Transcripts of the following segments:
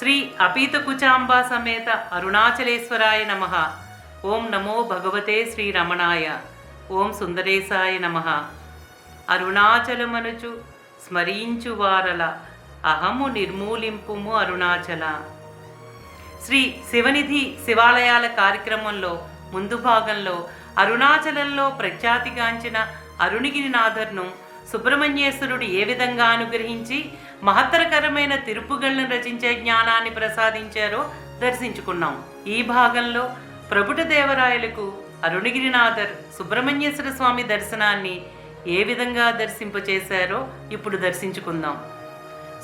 శ్రీ అపీతకుచాంబా సమేత అరుణాచలేశ్వరాయ నమః. ఓం నమో భగవతే శ్రీరమణాయ. ఓం సుందరేశాయ నమః. అరుణాచలమనుచు స్మరించు వారల అహము నిర్మూలింపుము అరుణాచల. శ్రీ శివనిధి శివాలయాల కార్యక్రమంలో ముందు భాగంలో అరుణాచలంలో ప్రఖ్యాతిగాంచిన అరుణగిరినాథర్ను సుబ్రహ్మణ్యేశ్వరుడు ఏ విధంగా అనుగ్రహించి మహత్తరకరమైన తిరుపుగళ్లను రచించే జ్ఞానాన్ని ప్రసాదించారో దర్శించుకున్నాం. ఈ భాగంలో ప్రభుటదేవరాయలకు అరుణగిరినాథర్ సుబ్రహ్మణ్యేశ్వర స్వామి దర్శనాన్ని ఏ విధంగా దర్శింపచేశారో ఇప్పుడు దర్శించుకుందాం.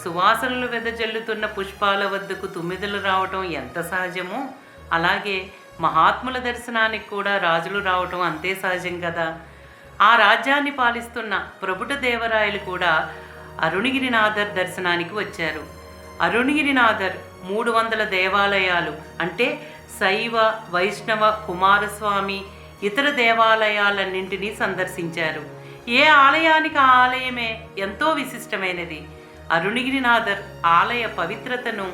సువాసనలు వెదజల్లుతున్న పుష్పాల వద్దకు తుమ్మిదలు రావటం ఎంత సహజమో, అలాగే మహాత్ముల దర్శనానికి కూడా రాజులు రావటం అంతే సహజం కదా. ఆ రాజ్యాన్ని పాలిస్తున్న ప్రభుటదేవరాయలు కూడా అరుణగిరినాథర్ దర్శనానికి వచ్చారు. అరుణగిరినాథర్ 300 దేవాలయాలు అంటే శైవ, వైష్ణవ, కుమారస్వామి ఇతర దేవాలయాలన్నింటినీ సందర్శించారు. ఏ ఆలయానికి ఆ ఆలయమే ఎంతో విశిష్టమైనది. అరుణగిరినాథర్ ఆలయ పవిత్రతను,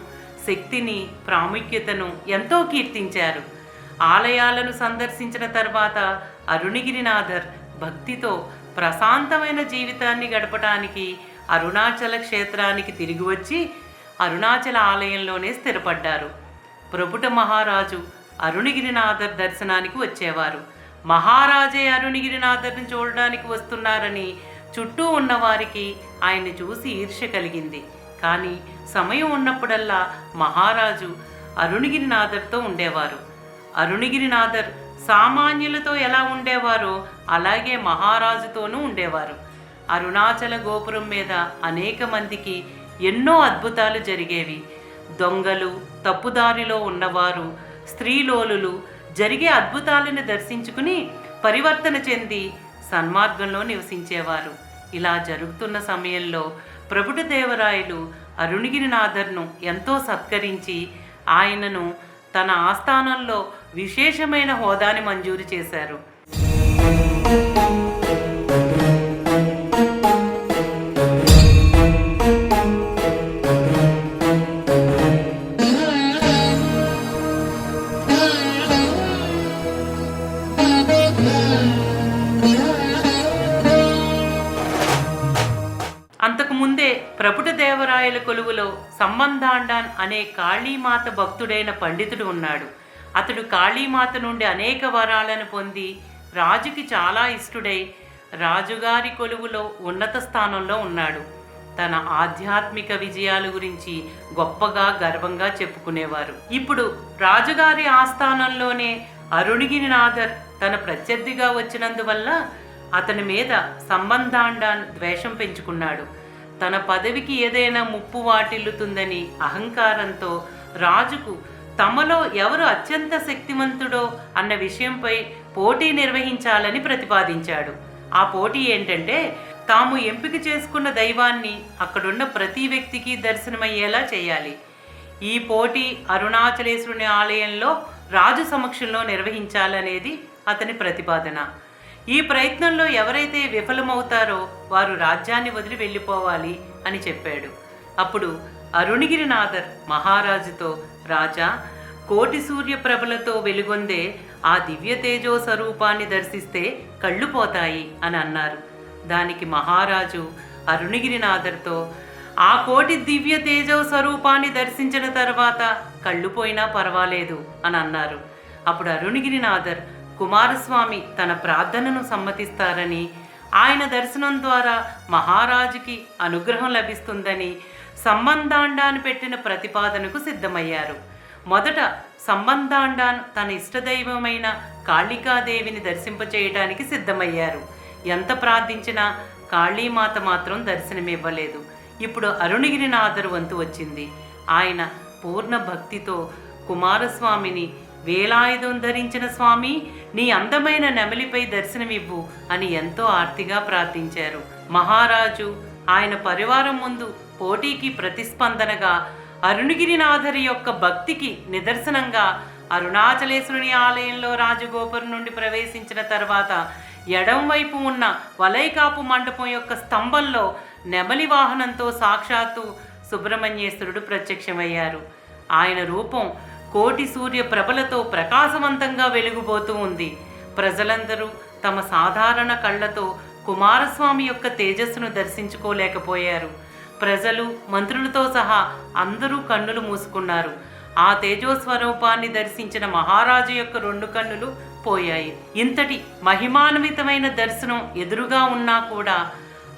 శక్తిని, ప్రాముఖ్యతను ఎంతో కీర్తించారు. ఆలయాలను సందర్శించిన తర్వాత అరుణగిరినాథర్ భక్తితో ప్రశాంతమైన జీవితాన్ని గడపటానికి అరుణాచల క్షేత్రానికి తిరిగి వచ్చి అరుణాచల ఆలయంలోనే స్థిరపడ్డారు. ప్రభుట మహారాజు అరుణగిరినాథర్ దర్శనానికి వచ్చేవారు. మహారాజే అరుణగిరినాథర్ని చూడడానికి వస్తున్నారని చుట్టూ ఉన్నవారికి ఆయన్ని చూసి ఈర్ష్య కలిగింది. కానీ సమయం ఉన్నప్పుడల్లా మహారాజు అరుణగిరినాథర్తో ఉండేవారు. అరుణగిరినాథర్ సామాన్యులతో ఎలా ఉండేవారో అలాగే మహారాజుతోనూ ఉండేవారు. అరుణాచల గోపురం మీద అనేక మందికి ఎన్నో అద్భుతాలు జరిగేవి. దొంగలు, తప్పుదారిలో ఉన్నవారు, స్త్రీలోలులు జరిగే అద్భుతాలను దర్శించుకుని పరివర్తన చెంది సన్మార్గంలో నివసించేవారు. ఇలా జరుగుతున్న సమయంలో ప్రభుటదేవరాయలు అరుణగిరినాథర్ను ఎంతో సత్కరించి ఆయనను తన ఆస్థానంలో విశేషమైన హోదాని మంజూరు చేశారు. అంతకుముందే ప్రభుటదేవరాయల కొలువులో సంబంధాండాన్ అనే కాళీమాత భక్తుడైన పండితుడు ఉన్నాడు. అతడు కాళీమాత నుండి అనేక వరాలను పొంది రాజుకి చాలా ఇష్టుడై రాజుగారి కొలువులో ఉన్నత స్థానంలో ఉన్నాడు. తన ఆధ్యాత్మిక విజయాల గురించి గొప్పగా గర్వంగా చెప్పుకునేవారు. ఇప్పుడు రాజుగారి ఆస్థానంలోనే అరుణగిరినాథర్ తన ప్రత్యర్థిగా వచ్చినందువల్ల అతని మీద సంబంధాండాన్ ద్వేషం పెంచుకున్నాడు. తన పదవికి ఏదైనా ముప్పు వాటిల్లుతుందని అహంకారంతో రాజుకు తమలో ఎవరు అత్యంత శక్తివంతుడో అన్న విషయంపై పోటీ నిర్వహించాలని ప్రతిపాదించాడు. ఆ పోటీ ఏంటంటే తాము ఎంపిక చేసుకున్న దైవాన్ని అక్కడున్న ప్రతి వ్యక్తికి దర్శనమయ్యేలా చేయాలి. ఈ పోటీ అరుణాచలేశ్వరుని ఆలయంలో రాజు సమక్షంలో నిర్వహించాలనేది అతని ప్రతిపాదన. ఈ ప్రయత్నంలో ఎవరైతే విఫలమవుతారో వారు రాజ్యాన్ని వదిలి వెళ్ళిపోవాలి అని చెప్పాడు. అప్పుడు అరుణగిరినాథర్ మహారాజుతో, రాజా, కోటి సూర్యప్రభలతో వెలుగొందే ఆ దివ్య తేజో స్వరూపాన్ని దర్శిస్తే కళ్ళు పోతాయి అని అన్నారు. దానికి మహారాజు అరుణగిరినాథర్తో, ఆ కోటి దివ్య తేజో స్వరూపాన్ని దర్శించిన తర్వాత కళ్ళు పోయినా పర్వాలేదు అని అన్నారు. అప్పుడు అరుణగిరినాథర్ కుమారస్వామి తన ప్రార్థనను సమ్మతిస్తారని, ఆయన దర్శనం ద్వారా మహారాజుకి అనుగ్రహం లభిస్తుందని సంబంధాండాన్ పెట్టిన ప్రతిపాదనకు సిద్ధమయ్యారు. మొదట సంబంధాండాన్ తన ఇష్టదైవమైన కాళికాదేవిని దర్శింపచేయడానికి సిద్ధమయ్యారు. ఎంత ప్రార్థించినా కాళీమాత మాత్రం దర్శనమివ్వలేదు. ఇప్పుడు అరుణగిరినాథర్ వంతు వచ్చింది. ఆయన పూర్ణ భక్తితో కుమారస్వామిని, వేలాయుధం ధరించిన స్వామి, నీ అందమైన నెమలిపై దర్శనమివ్వు అని ఎంతో ఆర్తిగా ప్రార్థించారు. మహారాజు ఆయన పరివారం ముందు పోటీకి ప్రతిస్పందనగా అరుణగిరినాథరి యొక్క భక్తికి నిదర్శనంగా అరుణాచలేశ్వరుని ఆలయంలో రాజగోపురం నుండి ప్రవేశించిన తర్వాత ఎడంవైపు ఉన్న వలైకాపు మండపం యొక్క స్తంభంలో నెమలి వాహనంతో సాక్షాత్తు సుబ్రహ్మణ్యేశ్వరుడు ప్రత్యక్షమయ్యారు. ఆయన రూపం కోటి సూర్య ప్రభలతో ప్రకాశవంతంగా వెలుగుబోతూ ఉంది. ప్రజలందరూ తమ సాధారణ కళ్ళతో కుమారస్వామి యొక్క తేజస్సును దర్శించుకోలేకపోయారు. ప్రజలు, మంత్రులతో సహా అందరూ కన్నులు మూసుకున్నారు. ఆ తేజోస్వరూపాన్ని దర్శించిన మహారాజు యొక్క 2 కన్నులు పోయాయి. ఇంతటి మహిమాన్వితమైన దర్శనం ఎదురుగా ఉన్నా కూడా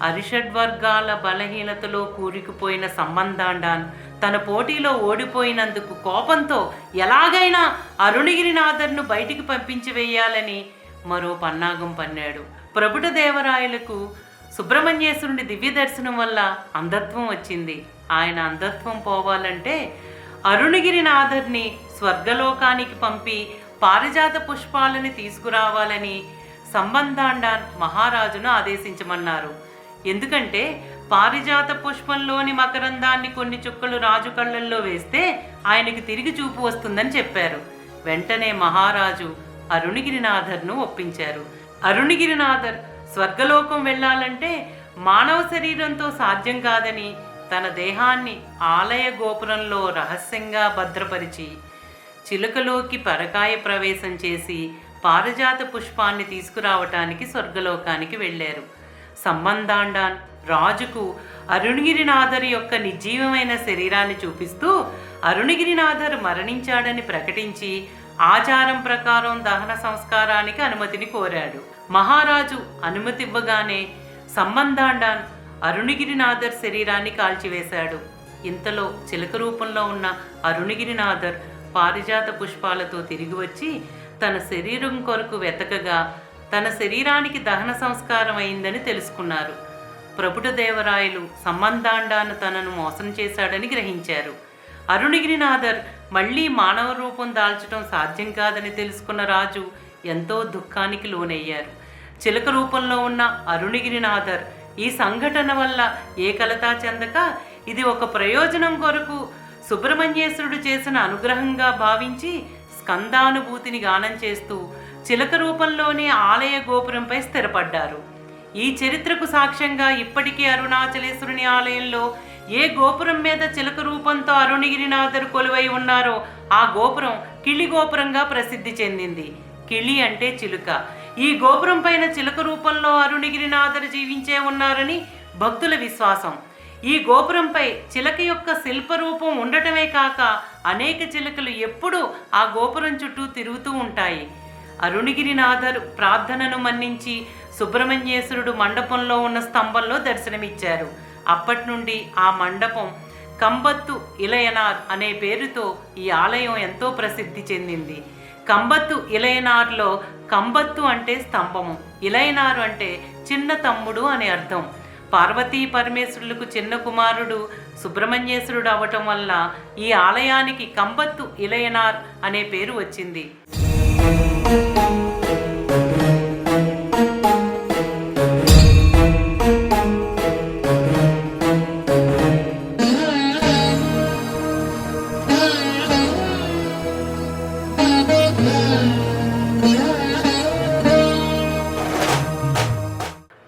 అరిషడ్వర్గాల బలహీనతలో కూరుకుపోయిన సంబంధాండాన్ తన పోటీలో ఓడిపోయినందుకు కోపంతో ఎలాగైనా అరుణగిరినాథర్ను బయటికి పంపించి వేయాలని మరో పన్నాగం పన్నాడు. ప్రభుటదేవరాయలకు సుబ్రహ్మణ్యేశ్వరుని దివ్య దర్శనం వల్ల అంధత్వం వచ్చింది. ఆయన అంధత్వం పోవాలంటే అరుణగిరినాథర్ని స్వర్గలోకానికి పంపి పారిజాత పుష్పాలని తీసుకురావాలని సంబంధాండాన్ మహారాజును ఆదేశించమన్నారు. ఎందుకంటే పారిజాత పుష్పంలోని మకరందాన్ని కొన్ని చుక్కలు రాజు కళ్ళల్లో వేస్తే ఆయనకి తిరిగి చూపు వస్తుందని చెప్పారు. వెంటనే మహారాజు అరుణగిరినాథర్ను ఒప్పించారు. అరుణగిరినాథర్ స్వర్గలోకం వెళ్ళాలంటే మానవ శరీరంతో సాధ్యం కాదని తన దేహాన్ని ఆలయ గోపురంలో రహస్యంగా భద్రపరిచి చిలుకలోకి పరకాయ ప్రవేశం చేసి పారిజాత పుష్పాన్ని తీసుకురావటానికి స్వర్గలోకానికి వెళ్ళారు. సంబంధాండాన్ రాజుకు అరుణగిరినాథర్ యొక్క నిర్జీవమైన శరీరాన్ని చూపిస్తూ అరుణగిరినాథర్ మరణించాడని ప్రకటించి ఆచారం ప్రకారం దహన సంస్కారానికి అనుమతిని కోరాడు. మహారాజు అనుమతి ఇవ్వగానే సంబంధాండాన్ అరుణగిరినాథర్ శరీరాన్ని కాల్చివేశాడు. ఇంతలో చిలక రూపంలో ఉన్న అరుణగిరినాథర్ పారిజాత పుష్పాలతో తిరిగి వచ్చి తన శరీరం కొరకు వెతకగా తన శరీరానికి దహన సంస్కారం అయిందని తెలుసుకున్నారు. ప్రభుటదేవరాయలు సంబంధాండాను తనను మోసం చేశాడని గ్రహించారు. అరుణగిరినాథర్ మళ్ళీ మానవ రూపం దాల్చడం సాధ్యం కాదని తెలుసుకున్న రాజు ఎంతో దుఃఖానికి లోనయ్యారు. చిలక రూపంలో ఉన్న అరుణగిరినాథర్ ఈ సంఘటన వల్ల ఏ కలతా చెందక ఇది ఒక ప్రయోజనం కొరకు సుబ్రహ్మణ్యేశ్వరుడు చేసిన అనుగ్రహంగా భావించి స్కందానుభూతిని గానం చేస్తూ చిలక రూపంలోనే ఆలయ గోపురంపై స్థిరపడ్డారు. ఈ చరిత్రకు సాక్ష్యంగా ఇప్పటికీ అరుణాచలేశ్వరుని ఆలయంలో ఏ గోపురం మీద చిలక రూపంతో అరుణగిరినాథర్ కొలువై ఉన్నారో ఆ గోపురం కిళి గోపురంగా ప్రసిద్ధి చెందింది. కిళి అంటే చిలుక. ఈ గోపురం పైన చిలక రూపంలో అరుణగిరినాథర్ జీవించే ఉన్నారని భక్తుల విశ్వాసం. ఈ గోపురంపై చిలక యొక్క శిల్పరూపం ఉండటమే కాక అనేక చిలకలు ఎప్పుడూ ఆ గోపురం చుట్టూ తిరుగుతూ ఉంటాయి. అరుణగిరినాథర్ ప్రార్థనను మన్నించి సుబ్రహ్మణ్యేశ్వరుడు మండపంలో ఉన్న స్తంభంలో దర్శనమిచ్చారు. అప్పటి నుండి ఆ మండపం కంబత్తు ఇలయనార్ అనే పేరుతో ఈ ఆలయం ఎంతో ప్రసిద్ధి చెందింది. కంబత్తు ఇలయనార్లో కంబత్తు అంటే స్తంభము, ఇలయనారు అంటే చిన్న తమ్ముడు అనే అర్థం. పార్వతీ పరమేశ్వరులకు చిన్న కుమారుడు సుబ్రహ్మణ్యేశ్వరుడు అవటం వల్ల ఈ ఆలయానికి కంబత్తు ఇలయనార్ అనే పేరు వచ్చింది.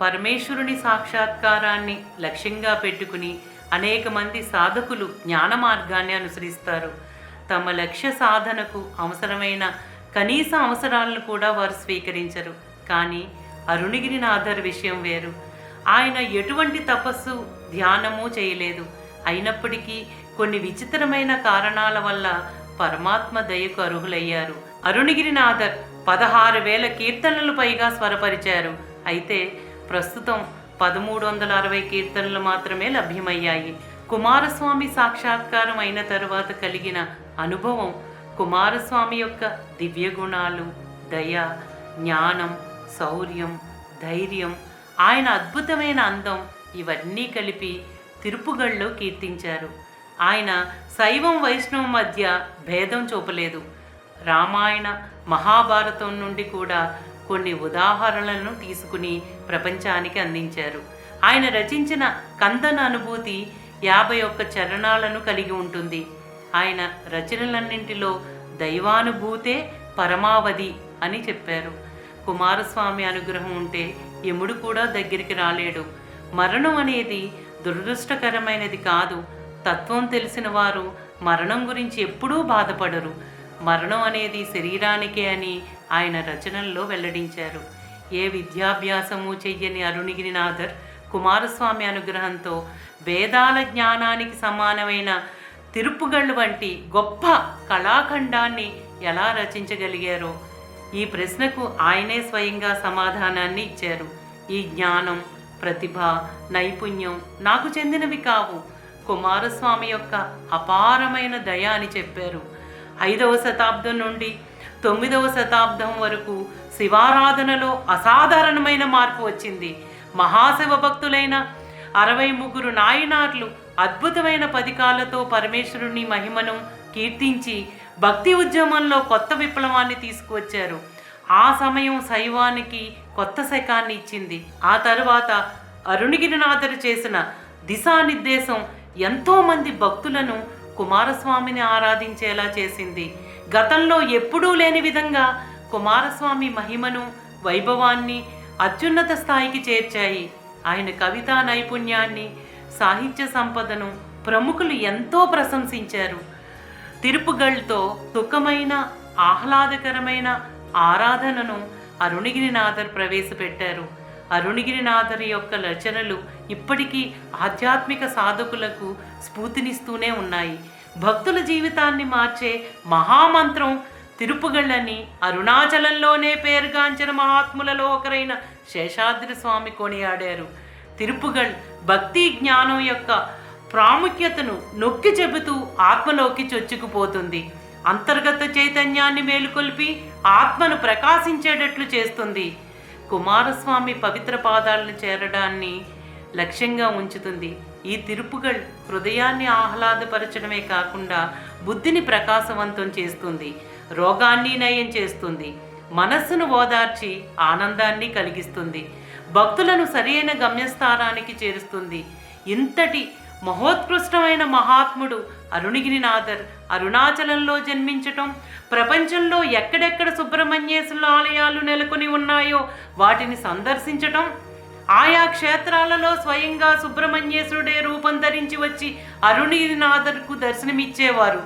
పరమేశ్వరుని సాక్షాత్కారాన్ని లక్ష్యంగా పెట్టుకుని అనేక మంది సాధకులు జ్ఞాన మార్గాన్ని అనుసరిస్తారు. తమ లక్ష్య సాధనకు అవసరమైన కనీస అవసరాలను కూడా వారు స్వీకరించరు. కానీ అరుణగిరినాథర్ విషయం వేరు. ఆయన ఎటువంటి తపస్సు, ధ్యానము చేయలేదు. అయినప్పటికీ కొన్ని విచిత్రమైన కారణాల వల్ల పరమాత్మ దయకు అర్హులయ్యారు. అరుణగిరినాథర్ 16,000 కీర్తనలు పైగా స్వరపరిచారు. అయితే ప్రస్తుతం 1360 కీర్తనలు మాత్రమే లభ్యమయ్యాయి. కుమారస్వామి సాక్షాత్కారం అయిన తరువాత కలిగిన అనుభవం కుమారస్వామి యొక్క దివ్య గుణాలు, దయ, జ్ఞానం, శౌర్యం, ధైర్యం, ఆయన అద్భుతమైన అందం ఇవన్నీ కలిపి తిరుపుగళ్ళలో కీర్తించారు. ఆయన శైవం వైష్ణవం మధ్య భేదం చూపలేదు. రామాయణ, మహాభారతం నుండి కూడా కొన్ని ఉదాహరణలను తీసుకుని ప్రపంచానికి అందించారు. ఆయన రచించిన కందన అనుభూతి 51 చరణాలను కలిగి ఉంటుంది. ఆయన రచనలన్నింటిలో దైవానుభూతే పరమావధి అని చెప్పారు. కుమారస్వామి అనుగ్రహం ఉంటే యముడు కూడా దగ్గరికి రాలేడు. మరణం అనేది దురదృష్టకరమైనది కాదు. తత్వం తెలిసిన వారు మరణం గురించి ఎప్పుడూ బాధపడరు. మరణం అనేది శరీరానికే అని ఆయన రచనల్లో వెల్లడించారు. ఏ విద్యాభ్యాసము చెయ్యని అరుణగిరినాథర్ కుమారస్వామి అనుగ్రహంతో వేదాల జ్ఞానానికి సమానమైన తిరుప్పుగళ్ళు వంటి గొప్ప కళాఖండాన్ని ఎలా రచించగలిగారో ఈ ప్రశ్నకు ఆయనే స్వయంగా సమాధానాన్ని ఇచ్చారు. ఈ జ్ఞానం, ప్రతిభ, నైపుణ్యం నాకు చెందినవి కావు, కుమారస్వామి యొక్క అపారమైన దయ అని చెప్పారు. 5వ శతాబ్దం నుండి 9వ శతాబ్దం వరకు శివారాధనలో అసాధారణమైన మార్పు వచ్చింది. మహాశివ భక్తులైన 63 నాయనార్లు అద్భుతమైన పదికాలతో పరమేశ్వరుని మహిమను కీర్తించి భక్తి ఉద్యమంలో కొత్త విప్లవాన్ని తీసుకువచ్చారు. ఆ సమయం శైవానికి కొత్త శకాన్ని ఇచ్చింది. ఆ తరువాత అరుణగిరినాథరు చేసిన దిశానిర్దేశం ఎంతోమంది భక్తులను కుమారస్వామిని ఆరాధించేలా చేసింది. గతంలో ఎప్పుడూ లేని విధంగా కుమారస్వామి మహిమను, వైభవాన్ని అత్యున్నత స్థాయికి చేర్చాయి. ఆయన కవితా నైపుణ్యాన్ని, సాహిత్య సంపదను ప్రముఖులు ఎంతో ప్రశంసించారు. తిరుపుగళ్తో సుఖమైన, ఆహ్లాదకరమైన ఆరాధనను అరుణగిరినాథర్ ప్రవేశపెట్టారు. అరుణగిరినాథర్ యొక్క రచనలు ఇప్పటికీ ఆధ్యాత్మిక సాధకులకు స్ఫూర్తినిస్తూనే ఉన్నాయి. భక్తుల జీవితాన్ని మార్చే మహామంత్రం తిరుపుగళ్ళని అరుణాచలంలోనే పేరుగాంచిన మహాత్ములలో ఒకరైన శేషాద్రి స్వామి కొనియాడారు. తిరుపుగళ్ భక్తి జ్ఞానం యొక్క ప్రాముఖ్యతను నొక్కి చెబుతూ ఆత్మలోకి చొచ్చుకుపోతుంది. అంతర్గత చైతన్యాన్ని మేలుకొల్పి ఆత్మను ప్రకాశించేటట్లు చేస్తుంది. కుమారస్వామి పవిత్ర పాదాలను చేరడాన్ని లక్ష్యంగా ఉంచుతుంది. ఈ తిరుపుగళ్ హృదయాన్ని ఆహ్లాదపరచడమే కాకుండా బుద్ధిని ప్రకాశవంతం చేస్తుంది, రోగాన్ని నయం చేస్తుంది, మనస్సును ఓదార్చి ఆనందాన్ని కలిగిస్తుంది, భక్తులను సరైన గమ్యస్థానానికి చేరుస్తుంది. ఇంతటి మహోత్కృష్టమైన మహాత్ముడు అరుణగిరినాథర్ అరుణాచలంలో జన్మించటం, ప్రపంచంలో ఎక్కడెక్కడ సుబ్రహ్మణ్యేశ్వరుల ఆలయాలు నెలకొని ఉన్నాయో వాటిని సందర్శించటం, ఆయా క్షేత్రాలలో స్వయంగా సుబ్రహ్మణ్యేశ్వరుడే రూపం ధరించి వచ్చి అరుణగిరినాథర్కు దర్శనమిచ్చేవారు.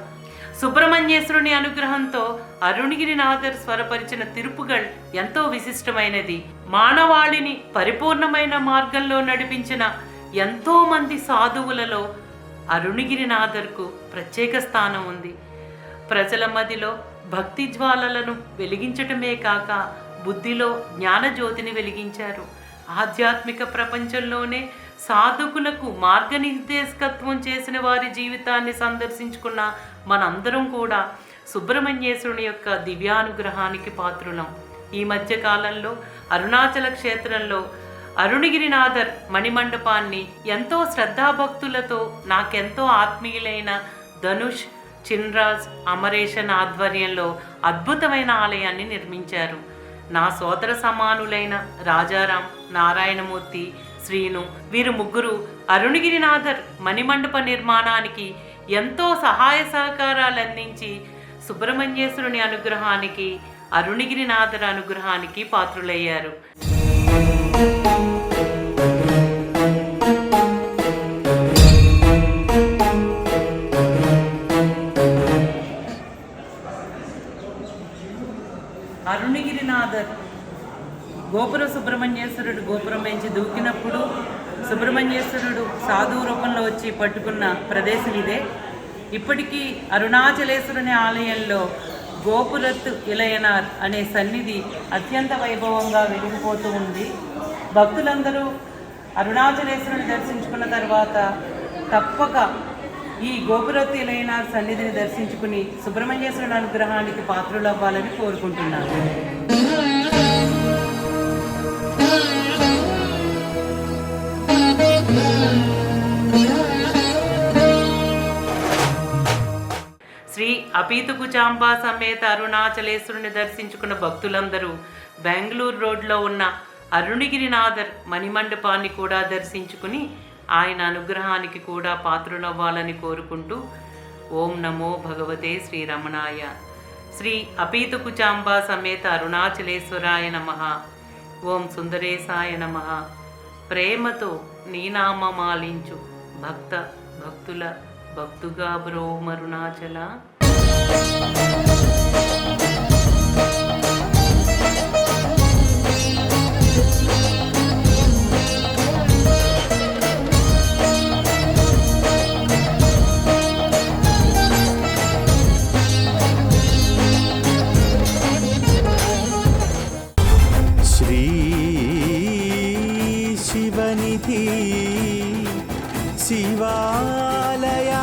సుబ్రహ్మణ్యేశ్వరుని అనుగ్రహంతో అరుణగిరినాథర్ స్వరపరిచిన తిరుపుగళ్ ఎంతో విశిష్టమైనది. మానవాళిని పరిపూర్ణమైన మార్గంలో నడిపించిన ఎంతోమంది సాధువులలో అరుణగిరినాథర్కు ప్రత్యేక స్థానం ఉంది. ప్రజల మదిలో భక్తి జ్వాలలను వెలిగించటమే కాక బుద్ధిలో జ్ఞానజ్యోతిని వెలిగించారు. ఆధ్యాత్మిక ప్రపంచంలోనే సాధకులకు మార్గనిర్దేశకత్వం చేసిన వారి జీవితాన్ని సందర్శించుకున్న మనందరం కూడా సుబ్రహ్మణ్యేశ్వరుని యొక్క దివ్యానుగ్రహానికి పాత్రులం. ఈ మధ్య కాలంలో అరుణాచల క్షేత్రంలో అరుణగిరినాథర్ మణిమండపాన్ని ఎంతో శ్రద్ధాభక్తులతో నాకెంతో ఆత్మీయులైన ధనుష్, చిన్రాజ్, అమరేషన్ ఆధ్వర్యంలో అద్భుతమైన ఆలయాన్ని నిర్మించారు. నా సోదర సమానులైన రాజారాం, నారాయణమూర్తి, శ్రీను వీరు ముగ్గురు అరుణగిరినాథర్ మణిమండప నిర్మాణానికి ఎంతో సహాయ సహకారాలు అందించి సుబ్రహ్మణ్యేశ్వరుని అనుగ్రహానికి, అరుణగిరినాథర్ అనుగ్రహానికి పాత్రులయ్యారు. అరుణగిరినాథర్ గోపుర సుబ్రహ్మణ్యేశ్వరుడు గోపురం పెంచి దూకినప్పుడు సుబ్రహ్మణ్యేశ్వరుడు సాధువు రూపంలో వచ్చి పట్టుకున్న ప్రదేశం ఇదే. ఇప్పటికీ అరుణాచలేశ్వరుని ఆలయంలో గోపురత్ ఇలయనార్ అనే సన్నిధి అత్యంత వైభవంగా వెలిగిపోతూ ఉంది. భక్తులందరూ అరుణాచలేశ్వరుని దర్శించుకున్న తర్వాత తప్పక ఈ గోపురత్ ఇలయనార్ సన్నిధిని దర్శించుకుని సుబ్రహ్మణ్యేశ్వరుని అనుగ్రహానికి పాత్రులవ్వాలని కోరుకుంటున్నాను. శ్రీ అపీతుకుచాంబా సమేత అరుణాచలేశ్వరుని దర్శించుకున్న భక్తులందరూ బెంగళూరు రోడ్లో ఉన్న అరుణగిరినాథర్ మణిమండపాన్ని కూడా దర్శించుకుని ఆయన అనుగ్రహానికి కూడా పాత్రులవ్వాలని కోరుకుంటూ ఓం నమో భగవతే శ్రీరమణాయ. శ్రీ అపీతుకుచాంబా సమేత అరుణాచలేశ్వరాయ నమః. ఓం సుందరేశాయ నమః. ప్రేమతో నీ నామమాలించు భక్తుల భక్తుగా బ్రో మరుణాచల. శ్రీ శివనిధి శివాలయా